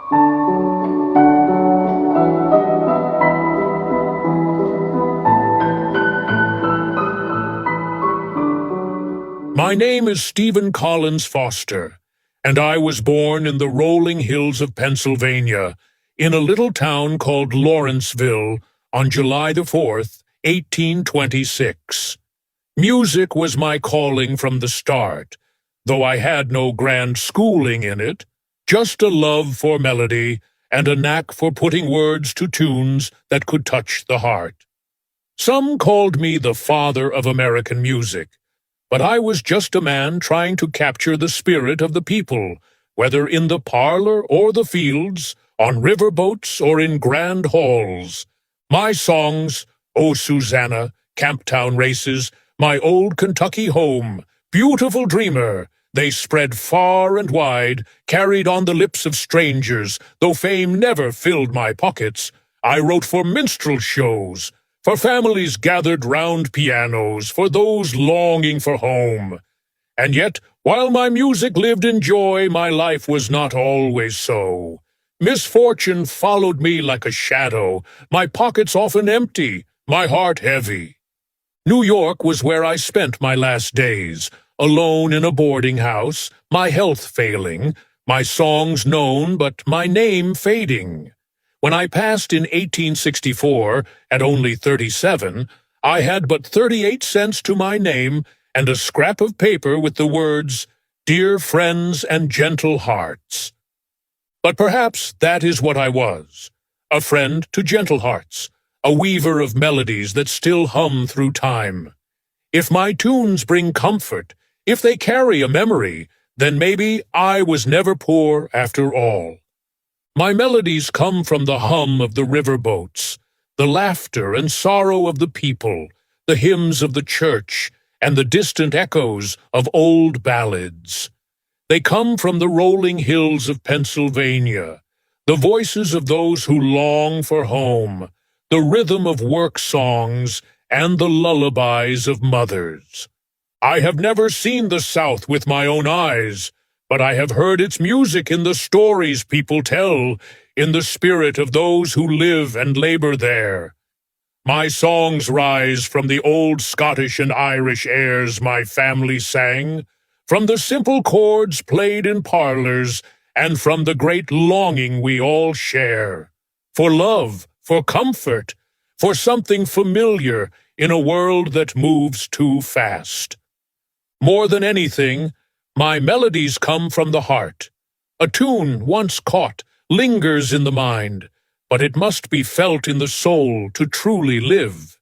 My name is Stephen Collins Foster, and I was born in the rolling hills of Pennsylvania, in a little town called Lawrenceville, on July the 4th, 1826. Music was my calling from the start, though I had no grand schooling in it, just a love for melody and a knack for putting words to tunes that could touch the heart. Some called me the father of American music, but I was just a man trying to capture the spirit of the people, whether in the parlor or the fields, on riverboats or in grand halls. My songs, "Oh Susanna," Camptown Races, "My Old Kentucky Home," "Beautiful Dreamer," they spread far and wide, carried on the lips of strangers, though fame never filled my pockets. I wrote for minstrel shows, for families gathered round pianos, for those longing for home. And yet, while my music lived in joy, my life was not always so. Misfortune followed me like a shadow, my pockets often empty, my heart heavy. New York was where I spent my last days, alone in a boarding house, my health failing, my songs known but my name fading. When I passed in 1864, at only 37, I had but 38 cents to my name and a scrap of paper with the words, "Dear friends and gentle hearts." But perhaps that is what I was, a friend to gentle hearts, a weaver of melodies that still hum through time. If my tunes bring comfort, if they carry a memory, then maybe I was never poor after all. My melodies come from the hum of the riverboats, the laughter and sorrow of the people, the hymns of the church, and the distant echoes of old ballads. They come from the rolling hills of Pennsylvania, the voices of those who long for home, the rhythm of work songs, and the lullabies of mothers. I have never seen the South with my own eyes, but I have heard its music in the stories people tell, in the spirit of those who live and labor there. My songs rise from the old Scottish and Irish airs my family sang, from the simple chords played in parlors, and from the great longing we all share, for love, for comfort, for something familiar in a world that moves too fast. More than anything, my melodies come from the heart. A tune once caught lingers in the mind, but it must be felt in the soul to truly live.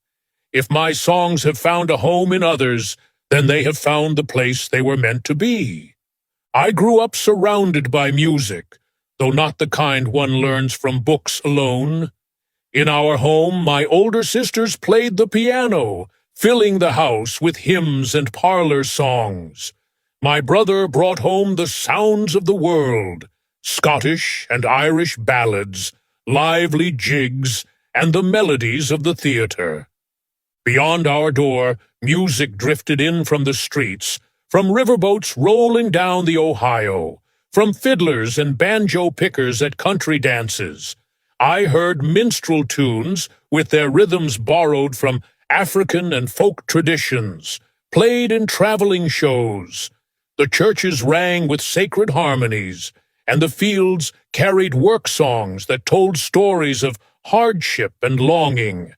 If my songs have found a home in others, then they have found the place they were meant to be. I grew up surrounded by music, though not the kind one learns from books alone. In our home, my older sisters played the piano, filling the house with hymns and parlor songs. My brother brought home the sounds of the world, Scottish and Irish ballads, lively jigs, and the melodies of the theater. Beyond our door, music drifted in from the streets, from riverboats rolling down the Ohio, from fiddlers and banjo pickers at country dances. I heard minstrel tunes with their rhythms borrowed from African and folk traditions, played in traveling shows. The churches rang with sacred harmonies, and the fields carried work songs that told stories of hardship and longing.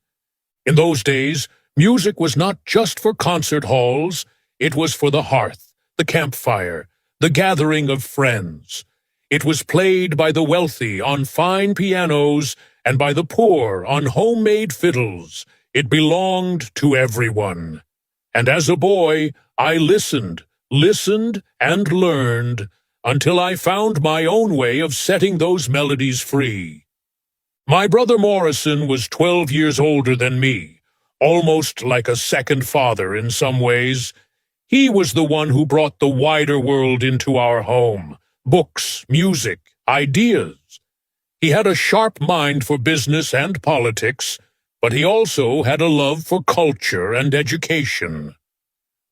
In those days, music was not just for concert halls, it was for the hearth, the campfire, the gathering of friends. It was played by the wealthy on fine pianos and by the poor on homemade fiddles. It belonged to everyone. And as a boy, I listened and learned until I found my own way of setting those melodies free. My brother Morrison was 12 years older than me, almost like a second father in some ways. He was the one who brought the wider world into our home, books, music, ideas. He had a sharp mind for business and politics, but he also had a love for culture and education.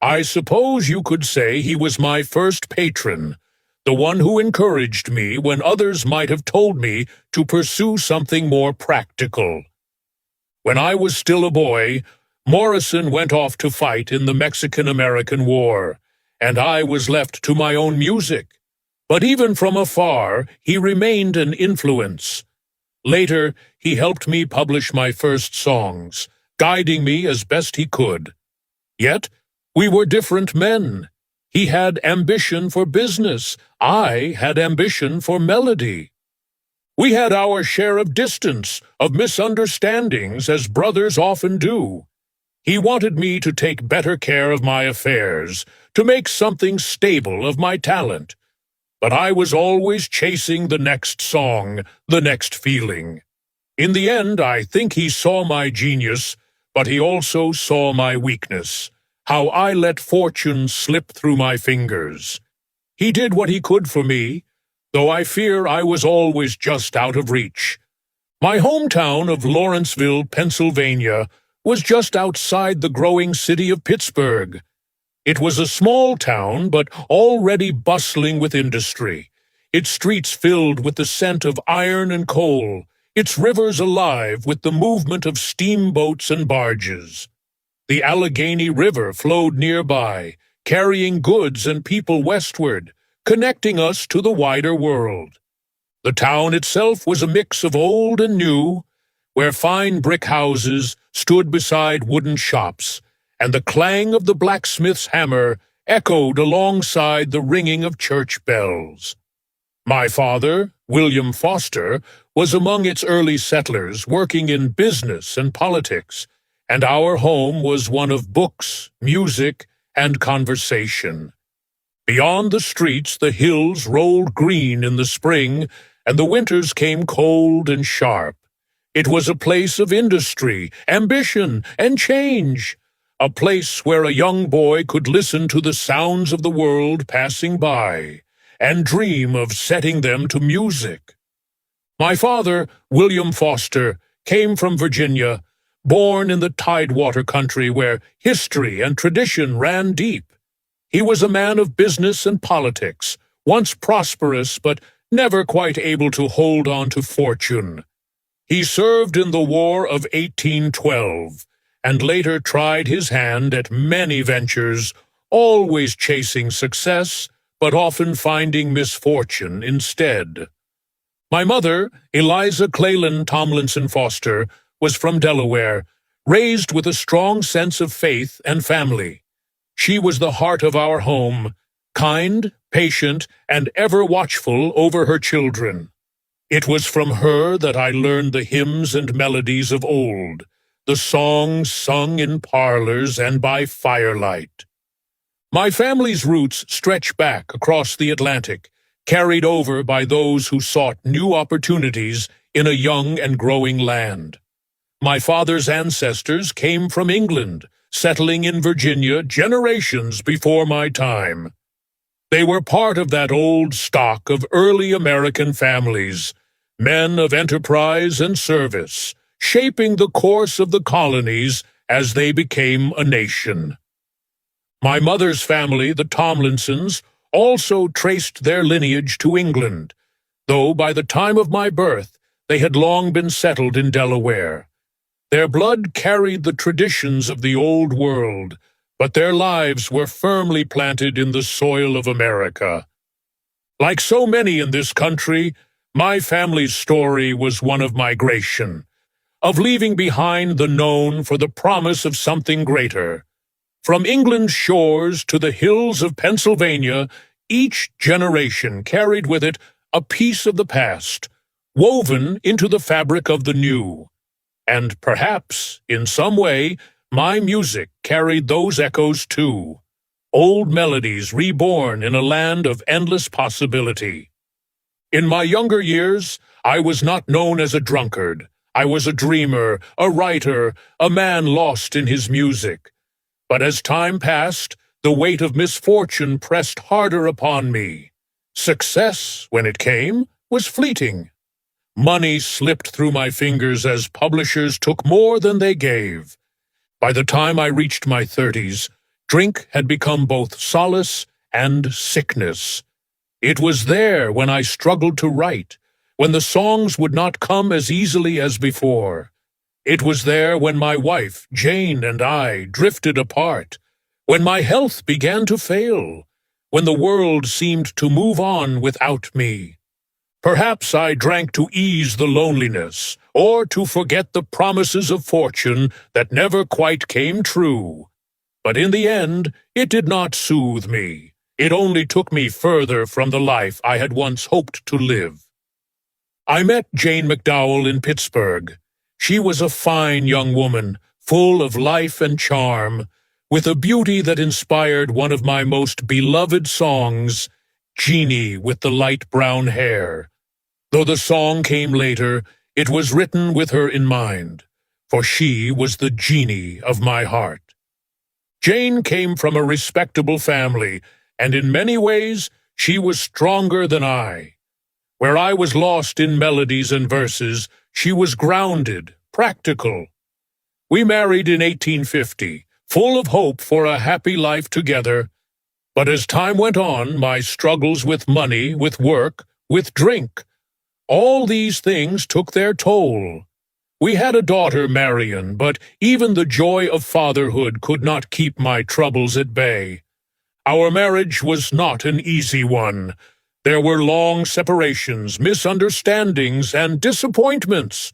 I suppose you could say he was my first patron, the one who encouraged me when others might have told me to pursue something more practical. When I was still a boy, Morrison went off to fight in the Mexican-American War, and I was left to my own music. But even from afar, he remained an influence. Later, he helped me publish my first songs, guiding me as best he could. Yet, we were different men. He had ambition for business. I had ambition for melody. We had our share of distance, of misunderstandings, as brothers often do. He wanted me to take better care of my affairs, to make something stable of my talent. But I was always chasing the next song, the next feeling. In the end, I think he saw my genius, but he also saw my weakness, how I let fortune slip through my fingers. He did what he could for me, though I fear I was always just out of reach. My hometown of Lawrenceville, Pennsylvania, was just outside the growing city of Pittsburgh. It was a small town, but already bustling with industry, its streets filled with the scent of iron and coal, its rivers alive with the movement of steamboats and barges. The Allegheny River flowed nearby, carrying goods and people westward, connecting us to the wider world. The town itself was a mix of old and new, where fine brick houses stood beside wooden shops, and the clang of the blacksmith's hammer echoed alongside the ringing of church bells. My father, William Foster, was among its early settlers working in business and politics, and our home was one of books, music, and conversation. Beyond the streets, the hills rolled green in the spring, and the winters came cold and sharp. It was a place of industry, ambition, and change, a place where a young boy could listen to the sounds of the world passing by, and dream of setting them to music. My father, William Foster, came from Virginia, born in the Tidewater country where history and tradition ran deep. He was a man of business and politics, once prosperous but never quite able to hold on to fortune. He served in the War of 1812, and later tried his hand at many ventures, always chasing success, but often finding misfortune instead. My mother, Eliza Cleland Tomlinson Foster, was from Delaware, raised with a strong sense of faith and family. She was the heart of our home, kind, patient, and ever watchful over her children. It was from her that I learned the hymns and melodies of old, the songs sung in parlors and by firelight. My family's roots stretch back across the Atlantic, carried over by those who sought new opportunities in a young and growing land. My father's ancestors came from England, settling in Virginia generations before my time. They were part of that old stock of early American families, men of enterprise and service, shaping the course of the colonies as they became a nation. My mother's family, the Tomlinsons, also traced their lineage to England, though by the time of my birth they had long been settled in Delaware. Their blood carried the traditions of the old world, but their lives were firmly planted in the soil of America. Like so many in this country, my family's story was one of migration, of leaving behind the known for the promise of something greater. From England's shores to the hills of Pennsylvania, each generation carried with it a piece of the past, woven into the fabric of the new. And perhaps, in some way, my music carried those echoes too, old melodies reborn in a land of endless possibility. In my younger years, I was not known as a drunkard. I was a dreamer, a writer, a man lost in his music. But as time passed, the weight of misfortune pressed harder upon me. Success, when it came, was fleeting. Money slipped through my fingers as publishers took more than they gave. By the time I reached my 30s, drink had become both solace and sickness. It was there when I struggled to write, when the songs would not come as easily as before. It was there when my wife, Jane, and I drifted apart, when my health began to fail, when the world seemed to move on without me. Perhaps I drank to ease the loneliness, or to forget the promises of fortune that never quite came true. But in the end, it did not soothe me. It only took me further from the life I had once hoped to live. I met Jane McDowell in Pittsburgh. She was a fine young woman, full of life and charm, with a beauty that inspired one of my most beloved songs, Jeannie with the Light Brown Hair. Though the song came later, it was written with her in mind, for she was the Jeannie of my heart. Jane came from a respectable family, and in many ways she was stronger than I. Where I was lost in melodies and verses, she was grounded, practical. We married in 1850, full of hope for a happy life together. But as time went on, my struggles with money, with work, with drink, all these things took their toll. We had a daughter, Marion, but even the joy of fatherhood could not keep my troubles at bay. Our marriage was not an easy one. There were long separations, misunderstandings, and disappointments.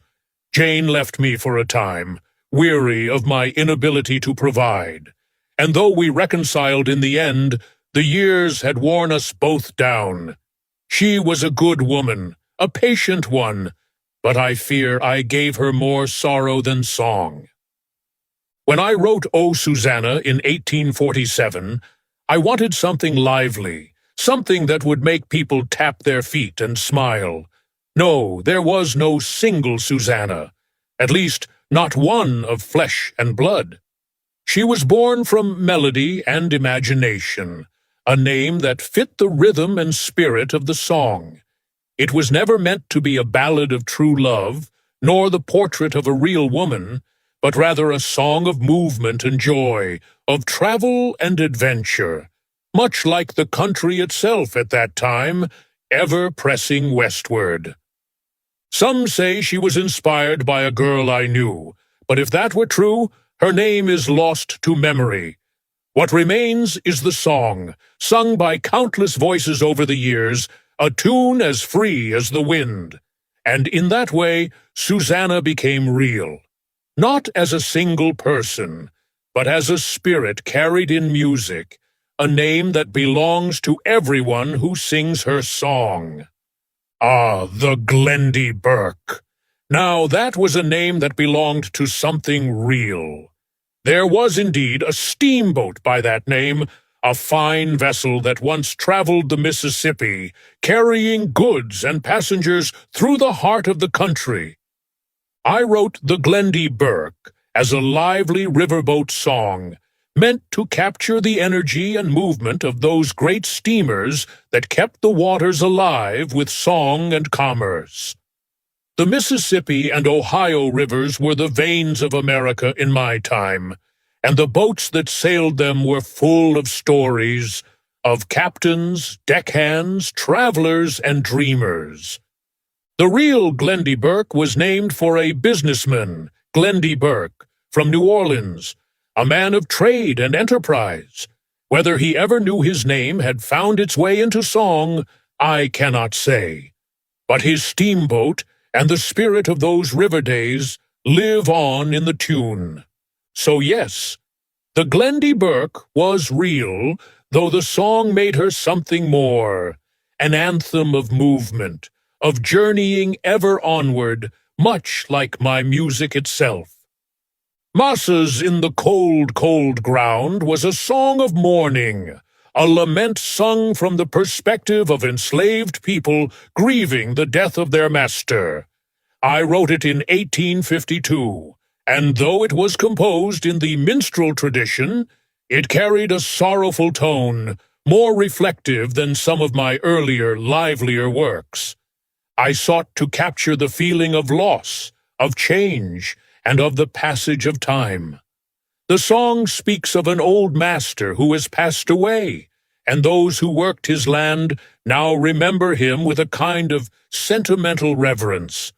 Jane left me for a time, weary of my inability to provide. And though we reconciled in the end, the years had worn us both down. She was a good woman, a patient one, but I fear I gave her more sorrow than song. When I wrote O Susanna in 1847, I wanted something lively, something that would make people tap their feet and smile. No, there was no single Susanna, at least not one of flesh and blood. She was born from melody and imagination, a name that fit the rhythm and spirit of the song. It was never meant to be a ballad of true love, nor the portrait of a real woman, but rather a song of movement and joy, of travel and adventure, much like the country itself at that time, ever pressing westward. Some say she was inspired by a girl I knew, but if that were true, her name is lost to memory. What remains is the song, sung by countless voices over the years, a tune as free as the wind. And in that way, Susanna became real, not as a single person, but as a spirit carried in music, a name that belongs to everyone who sings her song. Ah, the Glendy Burke. Now that was a name that belonged to something real. There was indeed a steamboat by that name, a fine vessel that once traveled the Mississippi, carrying goods and passengers through the heart of the country. I wrote the Glendy Burke as a lively riverboat song, meant to capture the energy and movement of those great steamers that kept the waters alive with song and commerce. The Mississippi and Ohio rivers were the veins of America in my time, and the boats that sailed them were full of stories, of captains, deckhands, travelers, and dreamers. The real Glendy Burke was named for a businessman, Glendy Burke, from New Orleans, a man of trade and enterprise. Whether he ever knew his name had found its way into song, I cannot say. But his steamboat and the spirit of those river days live on in the tune. So yes, the Glendy Burke was real, though the song made her something more, an anthem of movement, of journeying ever onward, much like my music itself. Massa's in the cold, cold ground was a song of mourning, a lament sung from the perspective of enslaved people grieving the death of their master. I wrote it in 1852, and though it was composed in the minstrel tradition, it carried a sorrowful tone, more reflective than some of my earlier, livelier works. I sought to capture the feeling of loss, of change, and of the passage of time. The song speaks of an old master who has passed away, and those who worked his land now remember him with a kind of sentimental reverence.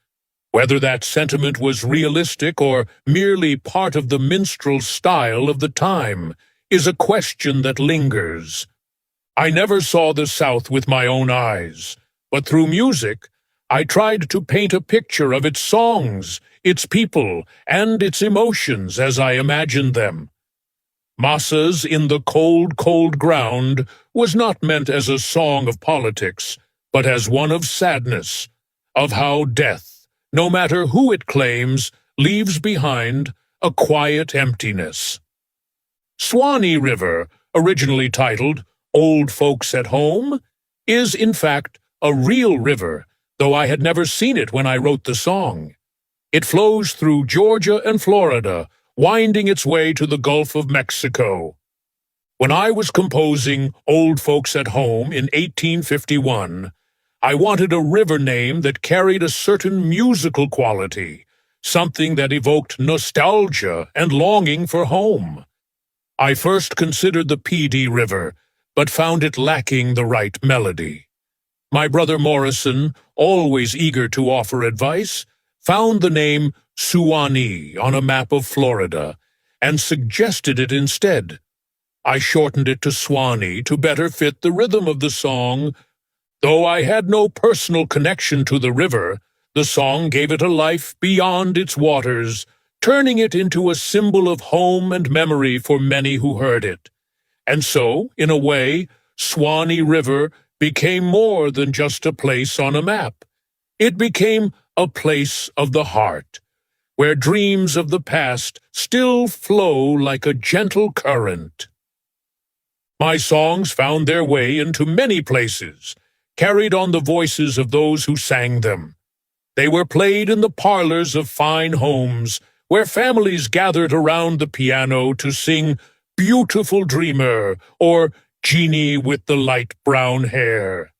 Whether that sentiment was realistic or merely part of the minstrel style of the time is a question that lingers. I never saw the South with my own eyes, but through music I tried to paint a picture of its songs, its people, and its emotions as I imagined them. Massa's In the Cold, Cold Ground was not meant as a song of politics, but as one of sadness, of how death, no matter who it claims, leaves behind a quiet emptiness. Swanee River, originally titled Old Folks at Home, is in fact a real river, though I had never seen it when I wrote the song. It flows through Georgia and Florida, winding its way to the Gulf of Mexico. When I was composing Old Folks at Home in 1851, I wanted a river name that carried a certain musical quality, something that evoked nostalgia and longing for home. I first considered the Pee River, but found it lacking the right melody. My brother Morrison, always eager to offer advice, found the name Suwannee on a map of Florida, and suggested it instead. I shortened it to Swanee to better fit the rhythm of the song. Though I had no personal connection to the river, the song gave it a life beyond its waters, turning it into a symbol of home and memory for many who heard it. And so, in a way, Swanee River became more than just a place on a map. It became a place of the heart, where dreams of the past still flow like a gentle current. My songs found their way into many places, carried on the voices of those who sang them. They were played in the parlors of fine homes, where families gathered around the piano to sing Beautiful Dreamer or Jeannie with the Light Brown Hair.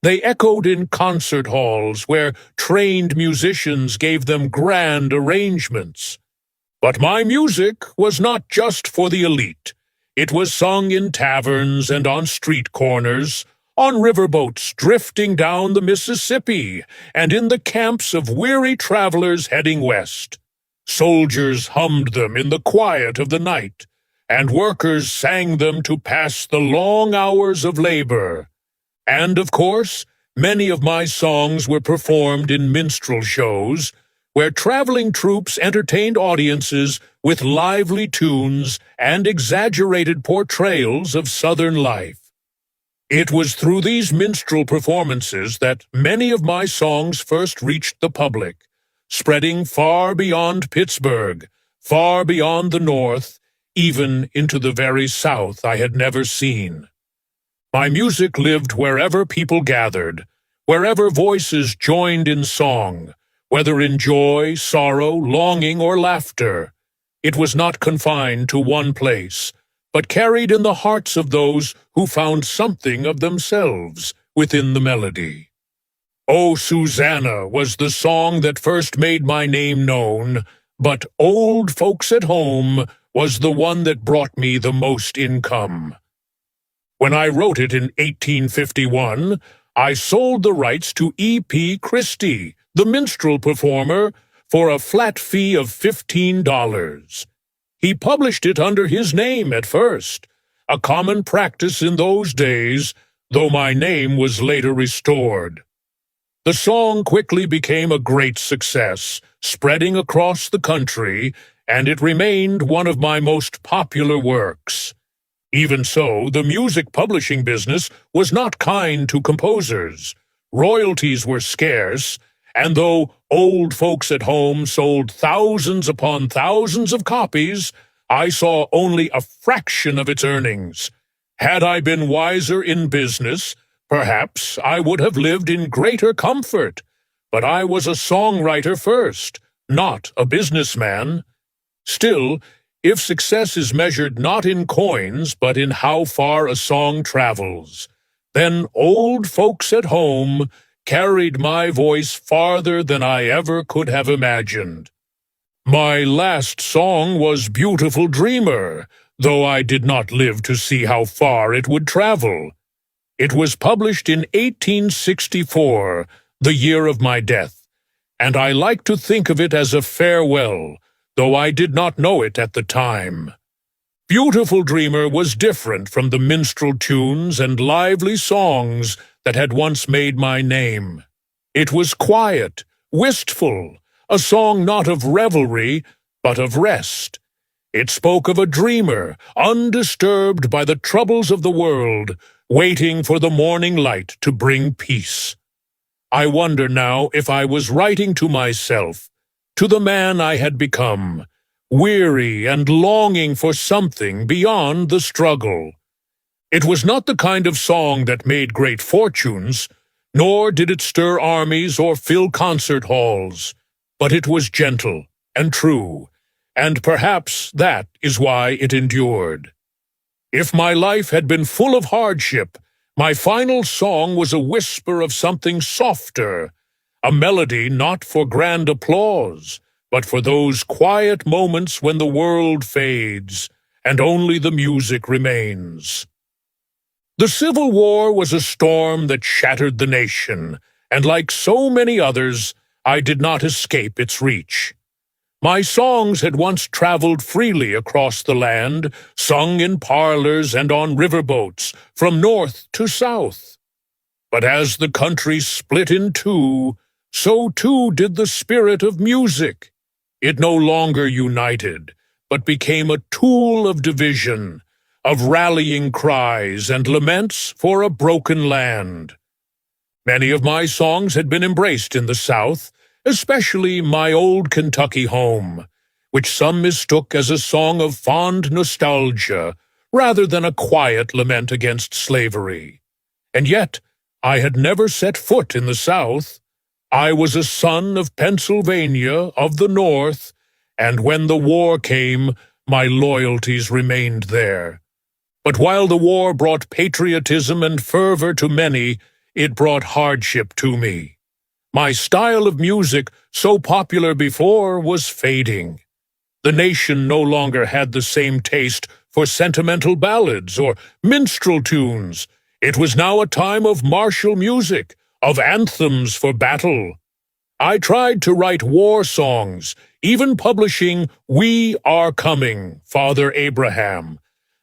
They echoed in concert halls where trained musicians gave them grand arrangements. But my music was not just for the elite. It was sung in taverns and on street corners, on riverboats drifting down the Mississippi, and in the camps of weary travelers heading west. Soldiers hummed them in the quiet of the night, and workers sang them to pass the long hours of labor. And, of course, many of my songs were performed in minstrel shows, where traveling troupes entertained audiences with lively tunes and exaggerated portrayals of Southern life. It was through these minstrel performances that many of my songs first reached the public, spreading far beyond Pittsburgh, far beyond the North, even into the very South I had never seen. My music lived wherever people gathered, wherever voices joined in song, whether in joy, sorrow, longing, or laughter. It was not confined to one place, but carried in the hearts of those who found something of themselves within the melody. "Oh, Susanna" was the song that first made my name known, but "Old Folks at Home" was the one that brought me the most income. When I wrote it in 1851, I sold the rights to E.P. Christie, the minstrel performer, for a flat fee of $15. He published it under his name at first, a common practice in those days, though my name was later restored. The song quickly became a great success, spreading across the country, and it remained one of my most popular works. Even so, the music publishing business was not kind to composers. Royalties were scarce, and though Old Folks at Home sold thousands upon thousands of copies, I saw only a fraction of its earnings. Had I been wiser in business, perhaps I would have lived in greater comfort. But I was a songwriter first, not a businessman. Still, if success is measured not in coins but in how far a song travels, then Old Folks at Home carried my voice farther than I ever could have imagined. My last song was Beautiful Dreamer, though I did not live to see how far it would travel. It was published in 1864, the year of my death, and I like to think of it as a farewell, though I did not know it at the time. Beautiful Dreamer was different from the minstrel tunes and lively songs that had once made my name. It was quiet, wistful, a song not of revelry, but of rest. It spoke of a dreamer, undisturbed by the troubles of the world, waiting for the morning light to bring peace. I wonder now if I was writing to myself, to the man I had become, weary and longing for something beyond the struggle. It was not the kind of song that made great fortunes, nor did it stir armies or fill concert halls, but it was gentle and true, and perhaps that is why it endured. If my life had been full of hardship, my final song was a whisper of something softer, a melody not for grand applause, but for those quiet moments when the world fades and only the music remains. The Civil War was a storm that shattered the nation, and like so many others, I did not escape its reach. My songs had once traveled freely across the land, sung in parlors and on riverboats, from north to south. But as the country split in two, so too did the spirit of music. It no longer united, but became a tool of division, of rallying cries and laments for a broken land. Many of my songs had been embraced in the South, especially My Old Kentucky Home, which some mistook as a song of fond nostalgia rather than a quiet lament against slavery. And yet, I had never set foot in the South. I was a son of Pennsylvania, of the North, and when the war came, my loyalties remained there. But while the war brought patriotism and fervor to many, it brought hardship to me. My style of music, so popular before, was fading. The nation no longer had the same taste for sentimental ballads or minstrel tunes. It was now a time of martial music, of anthems for battle. I tried to write war songs, even publishing We Are Coming, Father Abraham,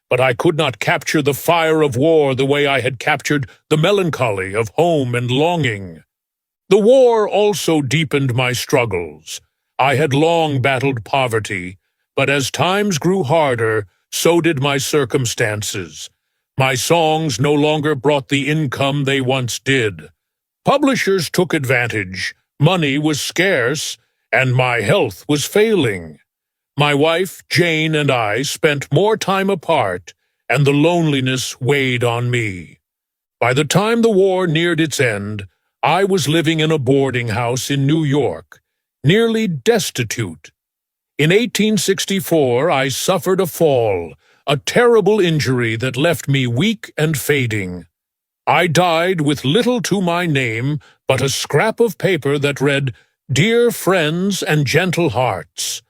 but I could not capture the fire of war the way I had captured the melancholy of home and longing. The war also deepened my struggles. I had long battled poverty, but as times grew harder, so did my circumstances. My songs no longer brought the income they once did. Publishers took advantage, money was scarce, and my health was failing. My wife, Jane, and I spent more time apart, and the loneliness weighed on me. By the time the war neared its end, I was living in a boarding house in New York, nearly destitute. In 1864, I suffered a fall, a terrible injury that left me weak and fading. I died with little to my name but a scrap of paper that read, "Dear friends and gentle hearts."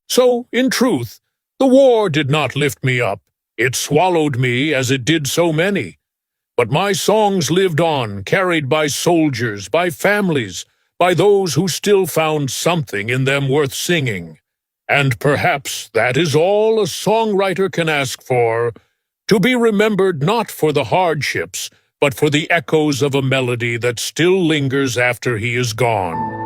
So, in truth, the war did not lift me up. It swallowed me as it did so many. But my songs lived on, carried by soldiers, by families, by those who still found something in them worth singing. And perhaps that is all a songwriter can ask for, to be remembered not for the hardships, but for the echoes of a melody that still lingers after he is gone.